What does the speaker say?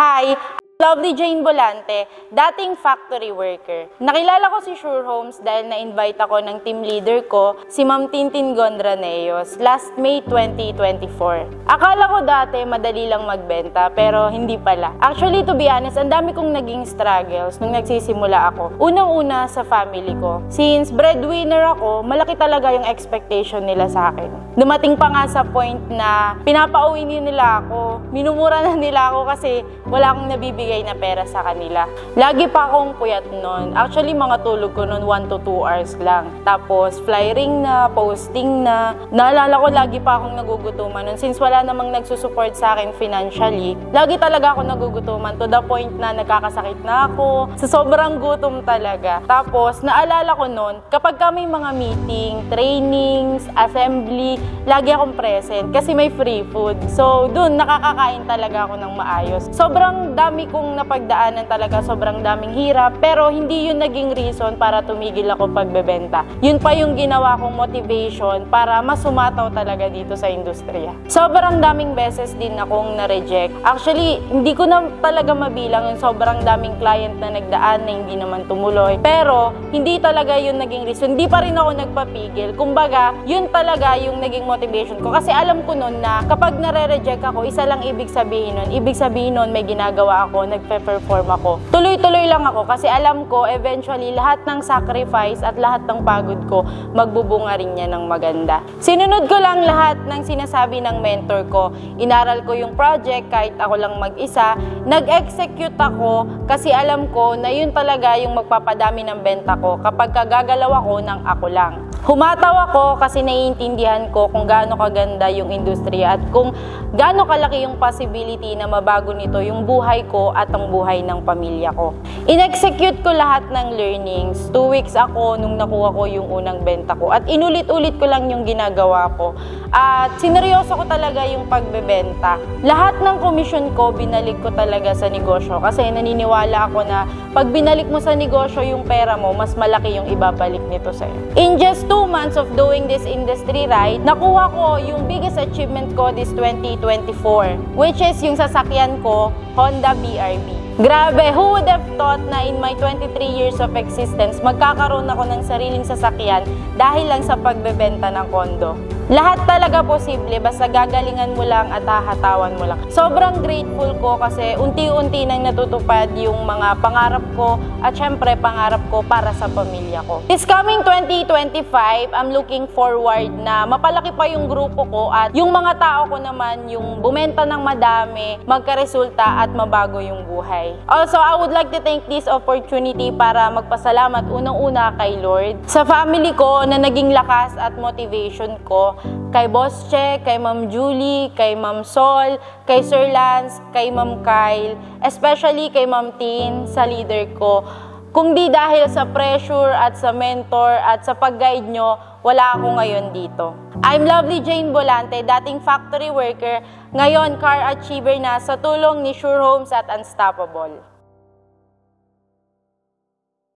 Hi! Lovely Jane Bolante, dating factory worker. Nakilala ko si Sure Homes dahil na-invite ako ng team leader ko, si Ma'am Tintin Gondraneos, last May 2024. Akala ko dati madali lang magbenta, pero hindi pala. Actually, to be honest, ang dami kong naging struggles nung nagsisimula ako. Unang-una sa family ko. Since breadwinner ako, malaki talaga yung expectation nila sa akin. Dumating pa nga sa point na pinapauwi nila ako. Minumura na nila ako kasi wala akong nabibigay na pera sa kanila. Lagi pa akong puyat nun. Actually, mga tulog ko nun 1 to 2 hours lang. Tapos, flyering na, posting na. Naalala ko, lagi pa akong nagugutuman nun. Since wala namang nagsusupport sa akin financially, lagi talaga ako nagugutuman to the point na nagkakasakit na ako. Sa sobrang gutom talaga. Tapos, naalala ko nun, kapag may mga meeting, trainings, assembly, lagi akong present kasi may free food. So, dun, nakakakain talaga ako ng maayos. Sobrang dami kong napagdaanan talaga, sobrang daming hirap, pero hindi yun naging reason para tumigil ako pagbebenta. Yun pa yung ginawa kong motivation para mas sumataw talaga dito sa industriya. Sobrang daming beses din akong na-reject. Actually, hindi ko na talaga mabilang yung sobrang daming client na nagdaan na hindi naman tumuloy. Pero, hindi talaga yun naging reason. Hindi pa rin ako nagpapigil. Kumbaga, yun talaga yung naging motivation ko. Kasi alam ko nun na kapag nare-reject ako, isa lang ibig sabihin nun. Ibig sabihin nun may ginagawa ako, nagpe-perform ako. Tuloy-tuloy lang ako kasi alam ko eventually lahat ng sacrifice at lahat ng pagod ko magbubunga rin niya ng maganda. Sinunod ko lang lahat ng sinasabi ng mentor ko. Inaral ko yung project kahit ako lang mag-isa. Nag-execute ako kasi alam ko na yun talaga yung magpapadami ng benta ko kapag kagagalaw ako ng ako lang. Humataw ako kasi naiintindihan ko kung gaano kaganda yung industriya at kung gaano kalaki yung possibility na mabago nito yung buhay ko at ang buhay ng pamilya ko. In-execute ko lahat ng learnings. 2 weeks ako nung nakuha ko yung unang benta ko at inulit-ulit ko lang yung ginagawa ko. At sineryoso ko talaga yung pagbebenta. Lahat ng komisyon ko binalik ko talaga sa negosyo kasi naniniwala ako na pag binalik mo sa negosyo yung pera mo, mas malaki yung ibabalik nito sa'yo. In just 2 months of doing this industry right, nakuha ko yung biggest achievement ko this 2024, which is yung sasakyan ko, Honda BRV. Grabe, who would have thought na in my 23 years of existence, magkakaroon ako ng sariling sasakyan dahil lang sa pagbebenta ng kondo. Lahat talaga posible, basta gagalingan mo lang at hahatawan mo lang. Sobrang grateful ko kasi unti-unti nang natutupad yung mga pangarap ko at syempre pangarap ko para sa pamilya ko. This coming 2025, I'm looking forward na mapalaki pa yung grupo ko at yung mga tao ko naman yung bumenta ng madami, magkaresulta at mabago yung buhay. Also, I would like to take this opportunity para magpasalamat unang-una kay Lord, sa family ko na naging lakas at motivation ko, kay Boss Che, kay Ma'am Julie, kay Ma'am Sol, kay Sir Lance, kay Ma'am Kyle, especially kay Ma'am Tin, sa leader ko. Kung di dahil sa pressure at sa mentor at sa pag-guide nyo, wala ako ngayon dito. I'm Lovely Jane Bolante, dating factory worker, ngayon car achiever na sa tulong ni Sure Homes at Unstoppable.